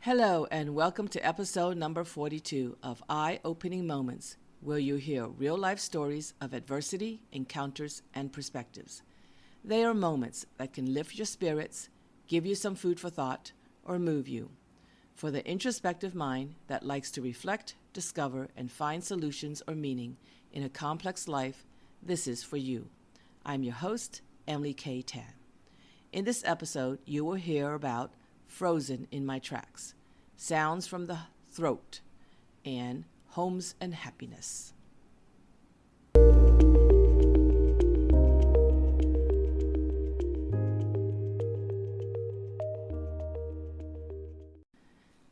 Hello, and welcome to episode number 42 of Eye-Opening Moments, where you hear real-life stories of adversity, encounters, and perspectives. They are moments that can lift your spirits, give you some food for thought, or move you. For the introspective mind that likes to reflect, discover, and find solutions or meaning in a complex life, this is for you. I'm your host, Emily K. Tan. In this episode, you will hear about Frozen in My Tracks, Sounds from the Throat, and Homes and Happiness.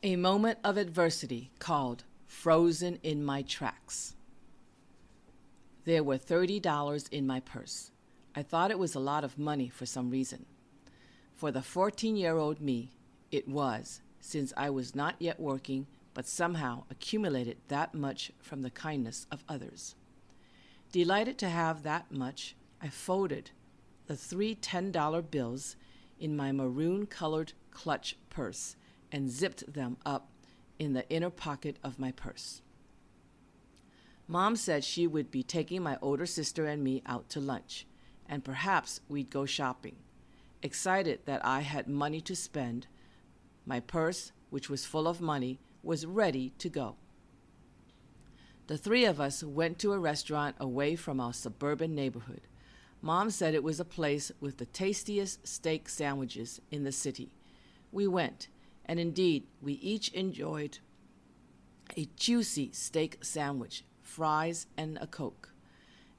A moment of adversity called Frozen in My Tracks. There were $30 in my purse. I thought it was a lot of money for some reason. For the 14-year-old me, it was, since I was not yet working, but somehow accumulated that much from the kindness of others. Delighted to have that much, I folded the three $10 bills in my maroon-colored clutch purse and zipped them up in the inner pocket of my purse. Mom said she would be taking my older sister and me out to lunch, and perhaps we'd go shopping. Excited that I had money to spend, my purse, which was full of money, was ready to go. The three of us went to a restaurant away from our suburban neighborhood. Mom said it was a place with the tastiest steak sandwiches in the city. We went, and indeed, we each enjoyed a juicy steak sandwich, fries, and a Coke.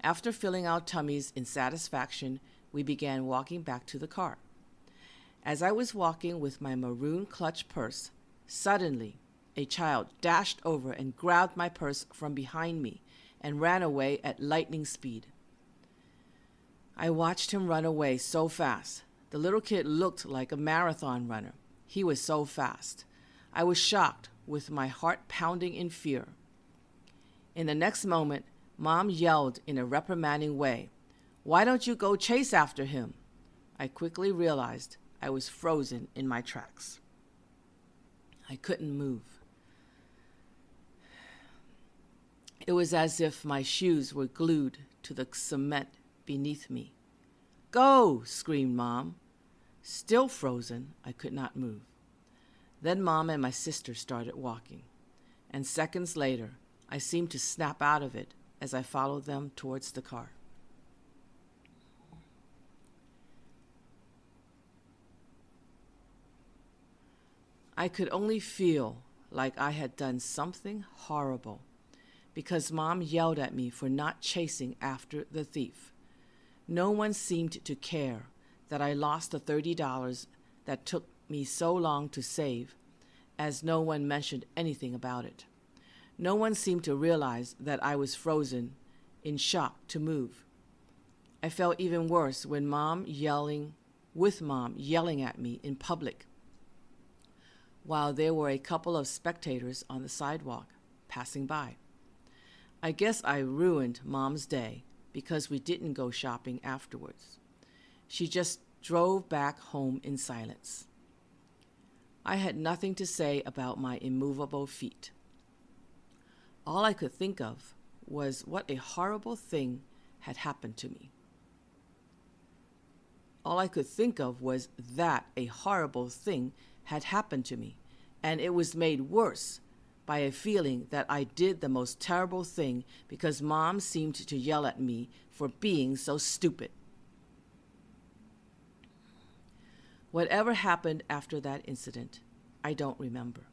After filling our tummies in satisfaction, we began walking back to the car. As I was walking with my maroon clutch purse, suddenly a child dashed over and grabbed my purse from behind me and ran away at lightning speed. I watched him run away so fast. The little kid looked like a marathon runner. He was so fast. I was shocked, with my heart pounding in fear. In the next moment, Mom yelled in a reprimanding way, "Why don't you go chase after him?" I quickly realized I was frozen in my tracks. I couldn't move. It was as if my shoes were glued to the cement beneath me. "Go!" screamed Mom. Still frozen, I could not move. Then Mom and my sister started walking, and seconds later, I seemed to snap out of it as I followed them towards the car. I could only feel like I had done something horrible because Mom yelled at me for not chasing after the thief. No one seemed to care that I lost the $30 that took me so long to save, as no one mentioned anything about it. No one seemed to realize that I was frozen, in shock to move. I felt even worse with Mom yelling at me in public, while there were a couple of spectators on the sidewalk passing by. I guess I ruined Mom's day because we didn't go shopping afterwards. She just drove back home in silence. I had nothing to say about my immovable feet. All I could think of was what a horrible thing had happened to me. All I could think of was that a horrible thing had happened to me, and it was made worse by a feeling that I did the most terrible thing because Mom seemed to yell at me for being so stupid. Whatever happened after that incident, I don't remember.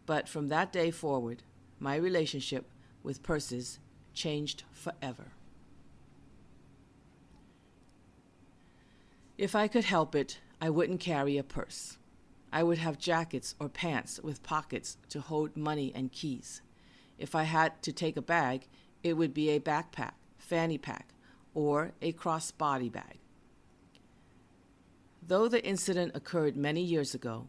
But from that day forward, my relationship with purses changed forever. If I could help it, I wouldn't carry a purse. I would have jackets or pants with pockets to hold money and keys. If I had to take a bag, it would be a backpack, fanny pack, or a crossbody bag. Though the incident occurred many years ago,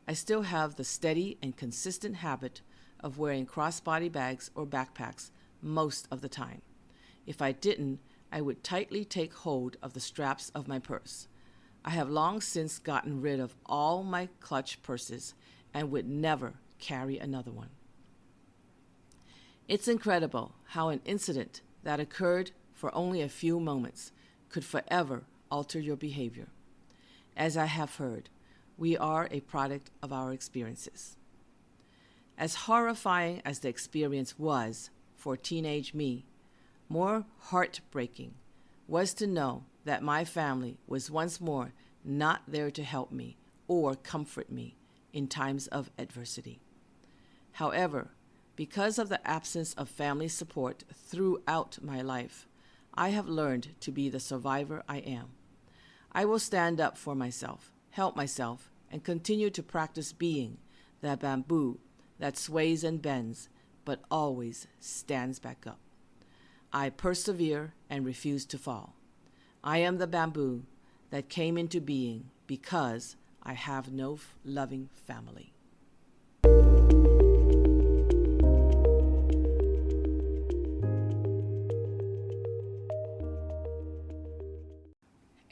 I still have the steady and consistent habit of wearing crossbody bags or backpacks most of the time. If I didn't, I would tightly take hold of the straps of my purse. I have long since gotten rid of all my clutch purses and would never carry another one. It's incredible how an incident that occurred for only a few moments could forever alter your behavior. As I have heard, we are a product of our experiences. As horrifying as the experience was for teenage me, more heartbreaking was to know that my family was once more not there to help me or comfort me in times of adversity. However, because of the absence of family support throughout my life, I have learned to be the survivor I am. I will stand up for myself, help myself, and continue to practice being the bamboo that sways and bends, but always stands back up. I persevere and refuse to fall. I am the bamboo that came into being because I have no loving family.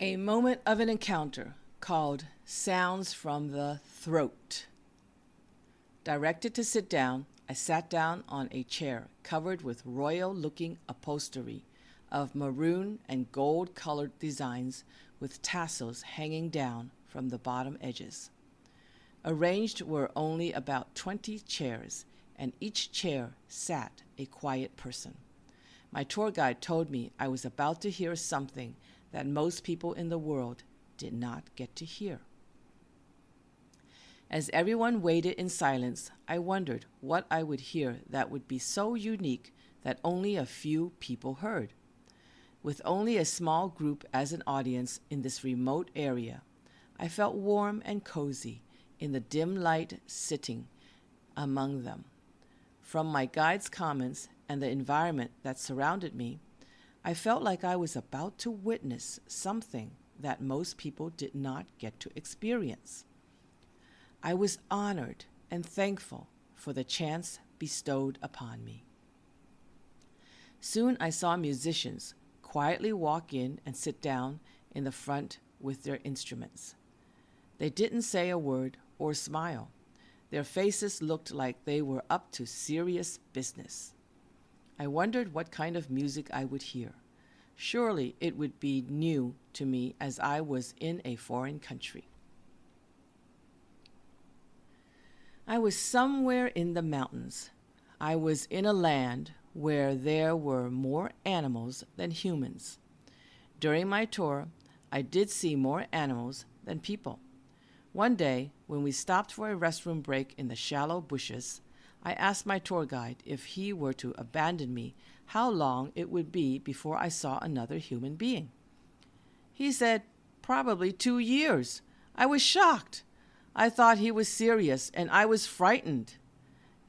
A moment of an encounter called Sounds from the Throat. Directed to sit down, I sat down on a chair covered with royal-looking upholstery of maroon and gold-colored designs with tassels hanging down from the bottom edges. Arranged were only about 20 chairs, and each chair sat a quiet person. My tour guide told me I was about to hear something that most people in the world did not get to hear. As everyone waited in silence, I wondered what I would hear that would be so unique that only a few people heard. With only a small group as an audience in this remote area, I felt warm and cozy in the dim light sitting among them. From my guide's comments and the environment that surrounded me, I felt like I was about to witness something that most people did not get to experience. I was honored and thankful for the chance bestowed upon me. Soon I saw musicians quietly walk in and sit down in the front with their instruments. They didn't say a word or smile. Their faces looked like they were up to serious business. I wondered what kind of music I would hear. Surely it would be new to me as I was in a foreign country. I was somewhere in the mountains. I was in a land where there were more animals than humans. During my tour, I did see more animals than people. One day, when we stopped for a restroom break in the shallow bushes, I asked my tour guide if he were to abandon me, how long it would be before I saw another human being. He said, "Probably 2 years." I was shocked. I thought he was serious, and I was frightened.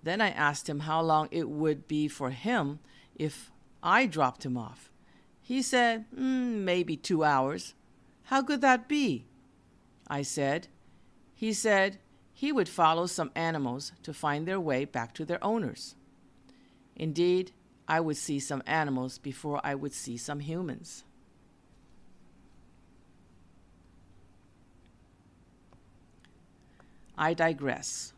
Then I asked him how long it would be for him if I dropped him off. He said, maybe 2 hours. How could that be? I said. He said he would follow some animals to find their way back to their owners. Indeed, I would see some animals before I would see some humans. I digress.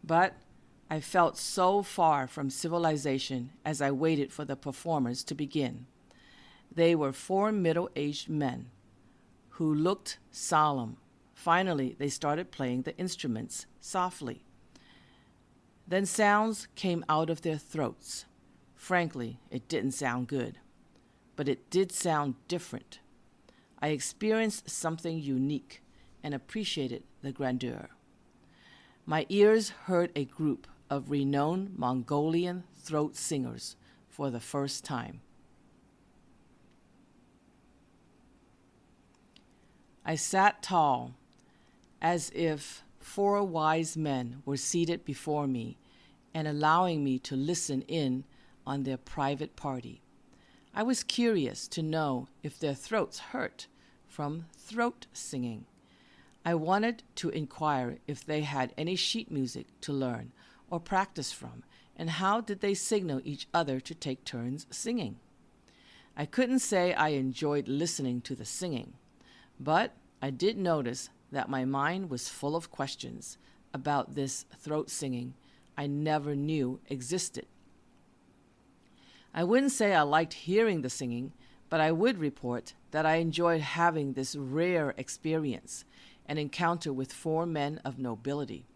But I felt so far from civilization as I waited for the performers to begin. They were 4 middle-aged men who looked solemn. Finally, they started playing the instruments softly. Then sounds came out of their throats. Frankly, it didn't sound good, but it did sound different. I experienced something unique and appreciated the grandeur. My ears heard a group of renowned Mongolian throat singers for the first time. I sat tall, as if 4 wise men were seated before me and allowing me to listen in on their private party. I was curious to know if their throats hurt from throat singing. I wanted to inquire if they had any sheet music to learn or practice from, and how did they signal each other to take turns singing. I couldn't say I enjoyed listening to the singing, but I did notice that my mind was full of questions about this throat singing I never knew existed. I wouldn't say I liked hearing the singing, but I would report that I enjoyed having this rare experience, an encounter with four men of nobility.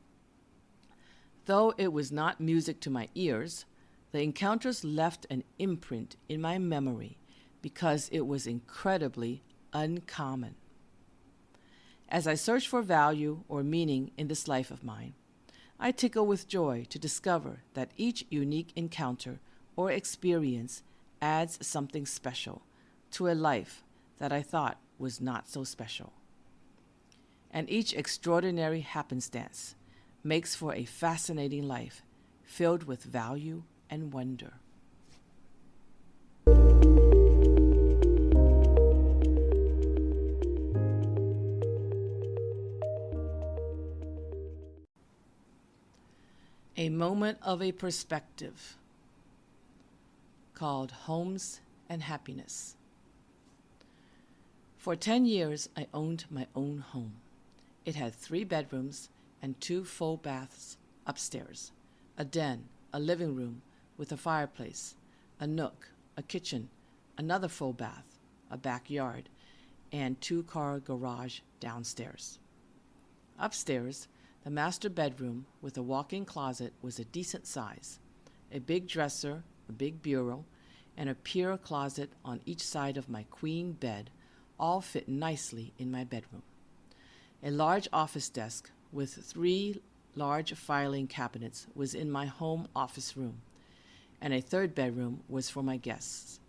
Though it was not music to my ears, the encounters left an imprint in my memory because it was incredibly uncommon. As I search for value or meaning in this life of mine, I tickle with joy to discover that each unique encounter or experience adds something special to a life that I thought was not so special. And each extraordinary happenstance makes for a fascinating life filled with value and wonder. A moment of a perspective called Homes and Happiness. For 10 years, I owned my own home. It had 3 bedrooms and 2 full baths upstairs, a den, a living room with a fireplace, a nook, a kitchen, another full bath, a backyard, and 2-car garage downstairs. Upstairs, the master bedroom with a walk-in closet was a decent size. A big dresser, a big bureau, and a pier closet on each side of my queen bed all fit nicely in my bedroom. A large office desk with 3 large filing cabinets was in my home office room, and a 3rd bedroom was for my guests.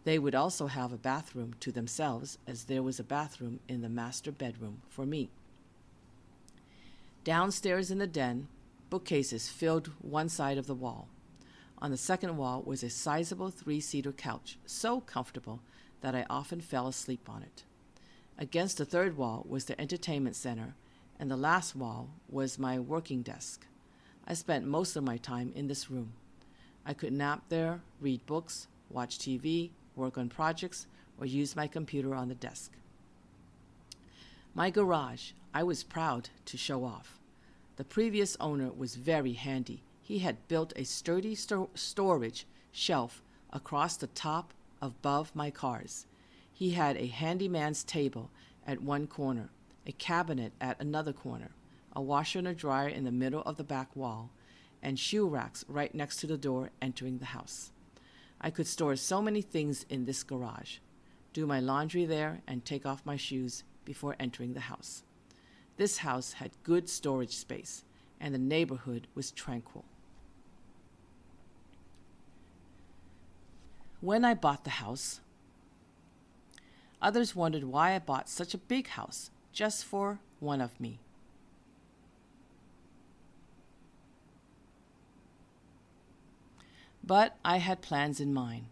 They would also have a bathroom to themselves, as there was a bathroom in the master bedroom for me. Downstairs in the den, bookcases filled one side of the wall. On the second wall was a sizable 3-seater couch, so comfortable that I often fell asleep on it. Against the third wall was the entertainment center, and the last wall was my working desk. I spent most of my time in this room. I could nap there, read books, watch TV, work on projects, or use my computer on the desk. My garage, I was proud to show off. The previous owner was very handy. He had built a sturdy storage shelf across the top above my cars. He had a handyman's table at one corner, a cabinet at another corner, a washer and a dryer in the middle of the back wall, and shoe racks right next to the door entering the house. I could store so many things in this garage, do my laundry there, and take off my shoes before entering the house. This house had good storage space, and the neighborhood was tranquil. When I bought the house, others wondered why I bought such a big house just for one of me. But I had plans in mind.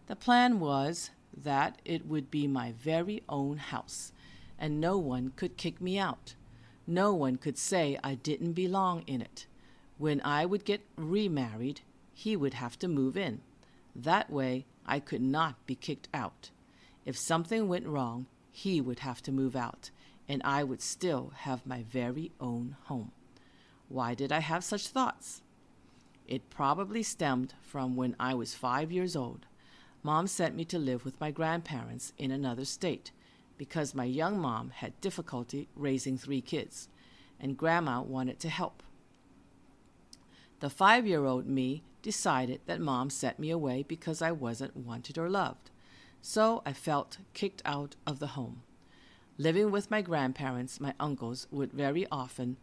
The plan was that it would be my very own house, and no one could kick me out. No one could say I didn't belong in it. When I would get remarried, he would have to move in. That way, I could not be kicked out. If something went wrong, he would have to move out, and I would still have my very own home. Why did I have such thoughts? It probably stemmed from when I was 5 years old. Mom sent me to live with my grandparents in another state because my young mom had difficulty raising 3 kids, and Grandma wanted to help. The 5-year-old me decided that Mom sent me away because I wasn't wanted or loved, so I felt kicked out of the home. Living with my grandparents, my uncles would very often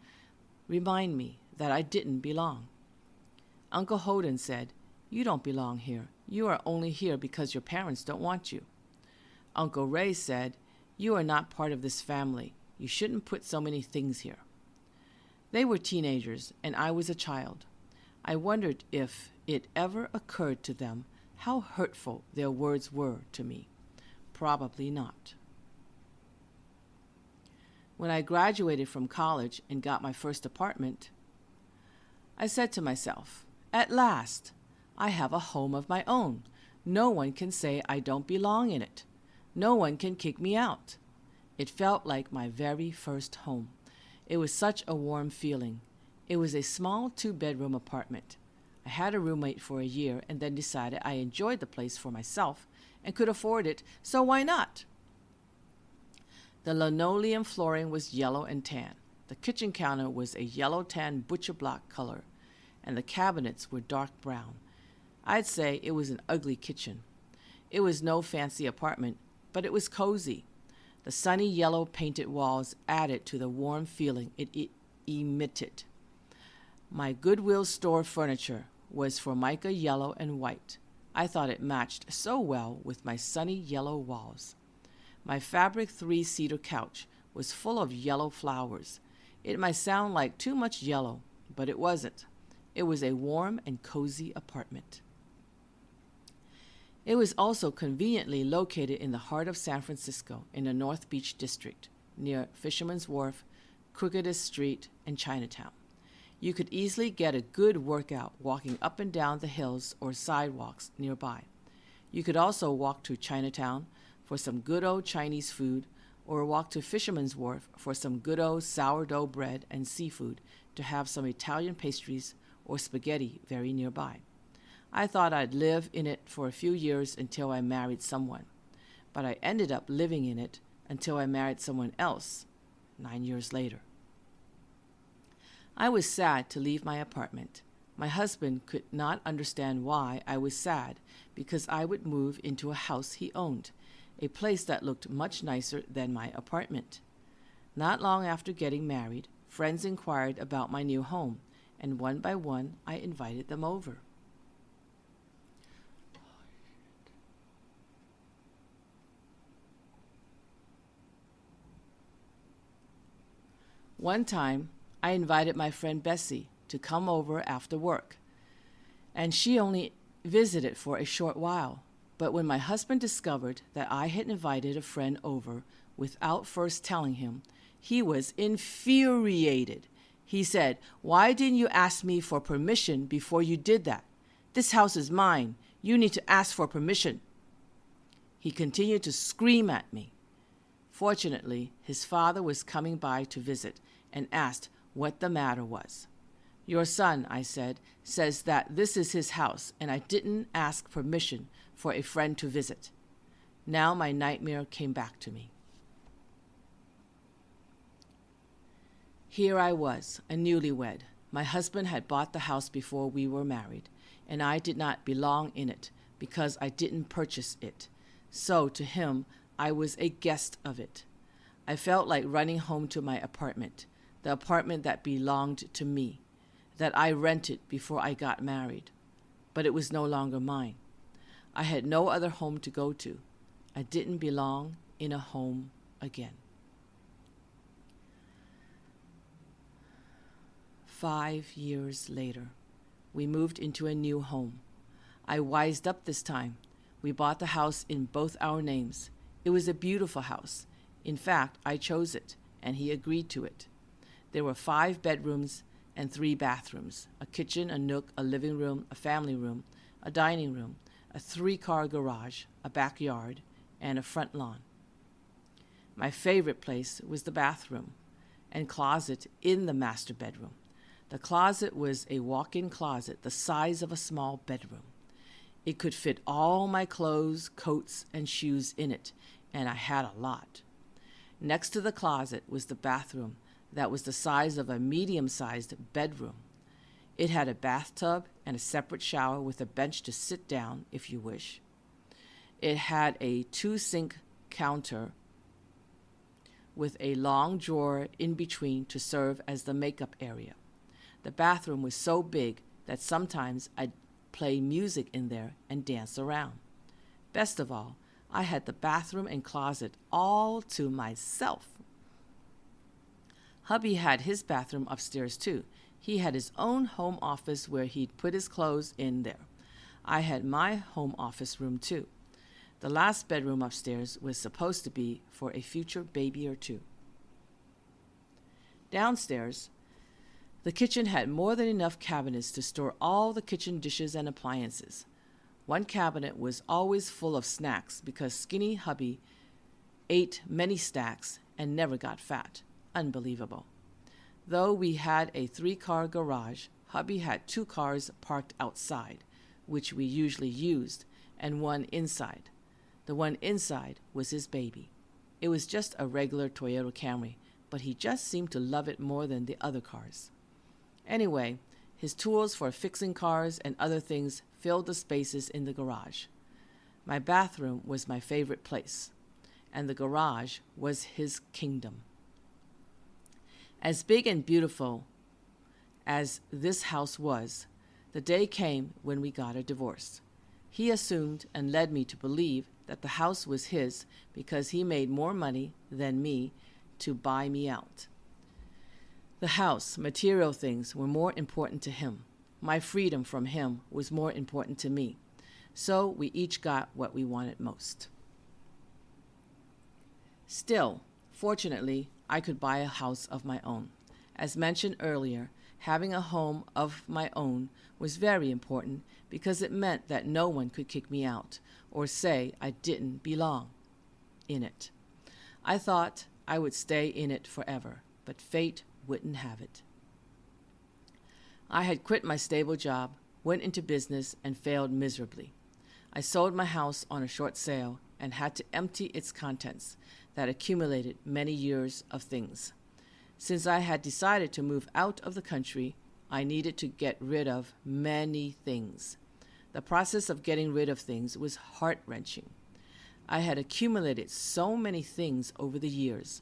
remind me that I didn't belong. Uncle Holden said, "You don't belong here. You are only here because your parents don't want you." Uncle Ray said, "You are not part of this family. You shouldn't put so many things here." They were teenagers, and I was a child. I wondered if it ever occurred to them how hurtful their words were to me. Probably not. When I graduated from college and got my first apartment, I said to myself, "At last, I have a home of my own. No one can say I don't belong in it. No one can kick me out. It felt like my very first home. It was such a warm feeling. It was a small 2-bedroom apartment. I had a roommate for a year and then decided I enjoyed the place for myself and could afford it, so why not? The linoleum flooring was yellow and tan. The kitchen counter was a yellow-tan butcher block color, and the cabinets were dark brown. I'd say it was an ugly kitchen. It was no fancy apartment, but it was cozy. The sunny yellow painted walls added to the warm feeling it emitted. My Goodwill store furniture was Formica yellow and white. I thought it matched so well with my sunny yellow walls. My fabric 3-seater couch was full of yellow flowers. It might sound like too much yellow, but it wasn't. It was a warm and cozy apartment. It was also conveniently located in the heart of San Francisco in the North Beach district, near Fisherman's Wharf, Crookedest Street, and Chinatown. You could easily get a good workout walking up and down the hills or sidewalks nearby. You could also walk to Chinatown for some good old Chinese food, or walk to Fisherman's Wharf for some good old sourdough bread and seafood to have some Italian pastries or spaghetti very nearby. I thought I'd live in it for a few years until I married someone, but I ended up living in it until I married someone else 9 years later. I was sad to leave my apartment. My husband could not understand why I was sad, because I would move into a house he owned, a place that looked much nicer than my apartment. Not long after getting married, friends inquired about my new home, and one by one I invited them over. One time, I invited my friend Bessie to come over after work, and she only visited for a short while. But when my husband discovered that I had invited a friend over without first telling him, he was infuriated. He said, "Why didn't you ask me for permission before you did that? This house is mine. You need to ask for permission." He continued to scream at me. Fortunately, his father was coming by to visit and asked what the matter was. "Your son," I said, "says that this is his house, and I didn't ask permission for a friend to visit." Now my nightmare came back to me. Here I was, a newlywed. My husband had bought the house before we were married, and I did not belong in it because I didn't purchase it. So to him, I was a guest of it. I felt like running home to my apartment, the apartment that belonged to me, that I rented before I got married. But it was no longer mine. I had no other home to go to. I didn't belong in a home again. 5 years later, we moved into a new home. I wised up this time. We bought the house in both our names. It was a beautiful house. In fact, I chose it, and he agreed to it. There were 5 bedrooms and 3 bathrooms, a kitchen, a nook, a living room, a family room, a dining room, a 3-car garage, a backyard, and a front lawn. My favorite place was the bathroom and closet in the master bedroom. The closet was a walk-in closet the size of a small bedroom. It could fit all my clothes, coats, and shoes in it, and I had a lot. Next to the closet was the bathroom that was the size of a medium-sized bedroom. It had a bathtub and a separate shower with a bench to sit down if you wish. It had a 2-sink counter with a long drawer in between to serve as the makeup area. The bathroom was so big that sometimes I'd play music in there and dance around. Best of all, I had the bathroom and closet all to myself. Hubby had his bathroom upstairs too. He had his own home office where he'd put his clothes in there. I had my home office room too. The last bedroom upstairs was supposed to be for a future baby or two. Downstairs, the kitchen had more than enough cabinets to store all the kitchen dishes and appliances. One cabinet was always full of snacks because skinny hubby ate many stacks and never got fat. Unbelievable. Though we had a 3-car garage, hubby had 2 cars parked outside, which we usually used, and one inside. The one inside was his baby. It was just a regular Toyota Camry, but he just seemed to love it more than the other cars. Anyway, his tools for fixing cars and other things filled the spaces in the garage. My bathroom was my favorite place, and the garage was his kingdom. As big and beautiful as this house was, the day came when we got a divorce. He assumed and led me to believe that the house was his because he made more money than me to buy me out. The house, material things, were more important to him. My freedom from him was more important to me. So we each got what we wanted most. Still, fortunately, I could buy a house of my own. As mentioned earlier, having a home of my own was very important because it meant that no one could kick me out or say I didn't belong in it. I thought I would stay in it forever, but fate wouldn't have it. I had quit my stable job, went into business, and failed miserably. I sold my house on a short sale and had to empty its contents that accumulated many years of things. Since I had decided to move out of the country, I needed to get rid of many things. The process of getting rid of things was heart-wrenching. I had accumulated so many things over the years.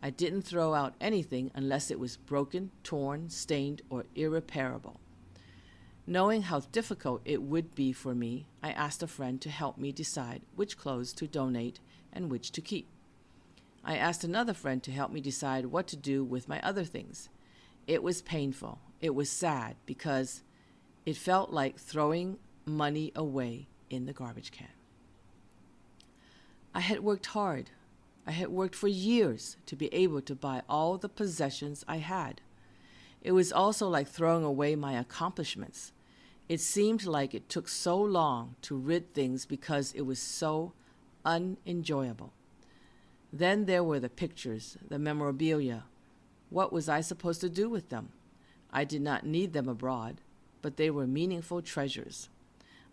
I didn't throw out anything unless it was broken, torn, stained, or irreparable. Knowing how difficult it would be for me, I asked a friend to help me decide which clothes to donate and which to keep. I asked another friend to help me decide what to do with my other things. It was painful. It was sad because it felt like throwing money away in the garbage can. I had worked hard. I had worked for years to be able to buy all the possessions I had. It was also like throwing away my accomplishments. It seemed like it took so long to rid things because it was so unenjoyable. Then there were the pictures, the memorabilia. What was I supposed to do with them? I did not need them abroad, but they were meaningful treasures.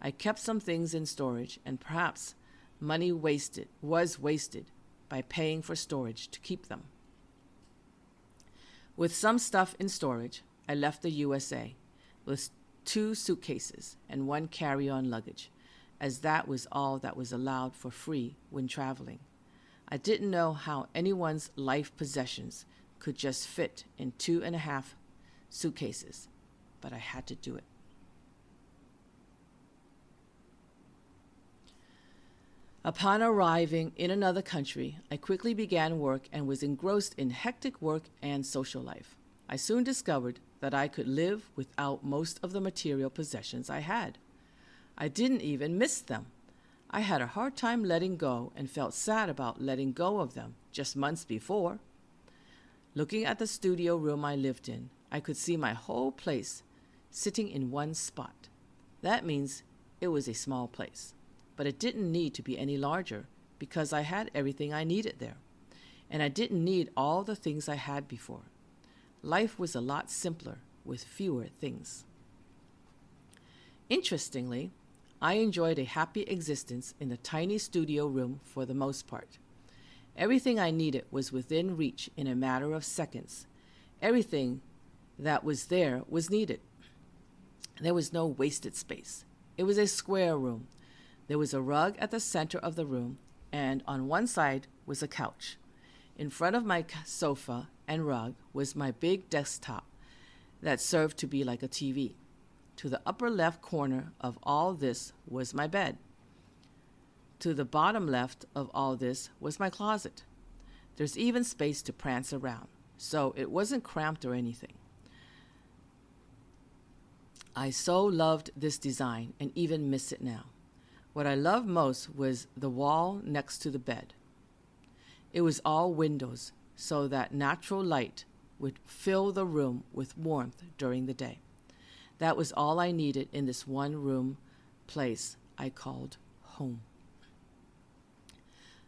I kept some things in storage, and perhaps money was wasted by paying for storage to keep them. With some stuff in storage, I left the USA with 2 suitcases and 1 carry-on luggage, as that was all that was allowed for free when traveling. I didn't know how anyone's life possessions could just fit in 2.5 suitcases, but I had to do it. Upon arriving in another country, I quickly began work and was engrossed in hectic work and social life. I soon discovered that I could live without most of the material possessions I had. I didn't even miss them. I had a hard time letting go and felt sad about letting go of them just months before. Looking at the studio room I lived in, I could see my whole place sitting in one spot. That means it was a small place. But it didn't need to be any larger because I had everything I needed there. And I didn't need all the things I had before. Life was a lot simpler with fewer things. Interestingly, I enjoyed a happy existence in the tiny studio room for the most part. Everything I needed was within reach in a matter of seconds. Everything that was there was needed. There was no wasted space. It was a square room. There was a rug at the center of the room, and on one side was a couch. In front of my sofa and rug was my big desktop that served to be like a TV. To the upper left corner of all this was my bed. To the bottom left of all this was my closet. There's even space to prance around, so it wasn't cramped or anything. I so loved this design and even miss it now. What I loved most was the wall next to the bed. It was all windows, so that natural light would fill the room with warmth during the day. That was all I needed in this one-room place I called home.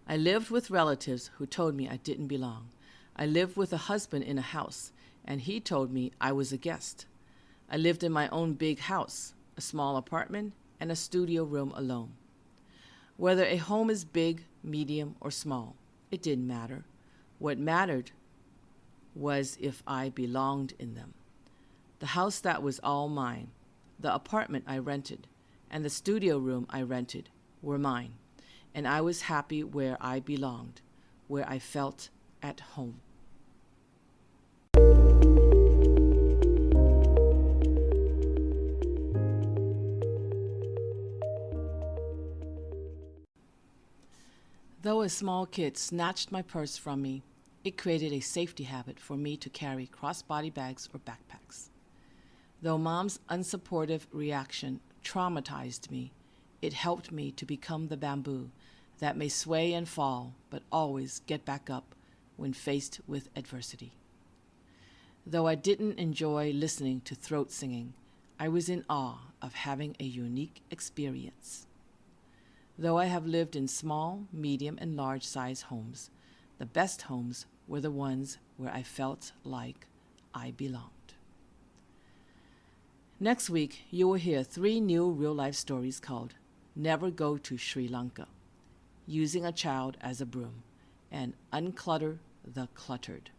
I lived with relatives who told me I didn't belong. I lived with a husband in a house, and he told me I was a guest. I lived in my own big house, a small apartment, and a studio room alone. Whether a home is big, medium, or small, it didn't matter. What mattered was if I belonged in them. The house that was all mine, the apartment I rented, and the studio room I rented were mine, and I was happy where I belonged, where I felt at home. Though a small kid snatched my purse from me, it created a safety habit for me to carry crossbody bags or backpacks. Though Mom's unsupportive reaction traumatized me, it helped me to become the bamboo that may sway and fall, but always get back up when faced with adversity. Though I didn't enjoy listening to throat singing, I was in awe of having a unique experience. Though I have lived in small, medium, and large size homes, the best homes were the ones where I felt like I belonged. Next week, you will hear 3 new real-life stories called Never Go to Sri Lanka, Using a Child as a Broom, and Unclutter the Cluttered.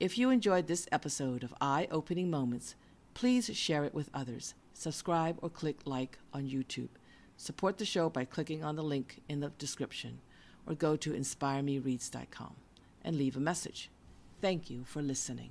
If you enjoyed this episode of Eye-Opening Moments, please share it with others. Subscribe or click like on YouTube. Support the show by clicking on the link in the description, or go to inspiremereads.com and leave a message. Thank you for listening.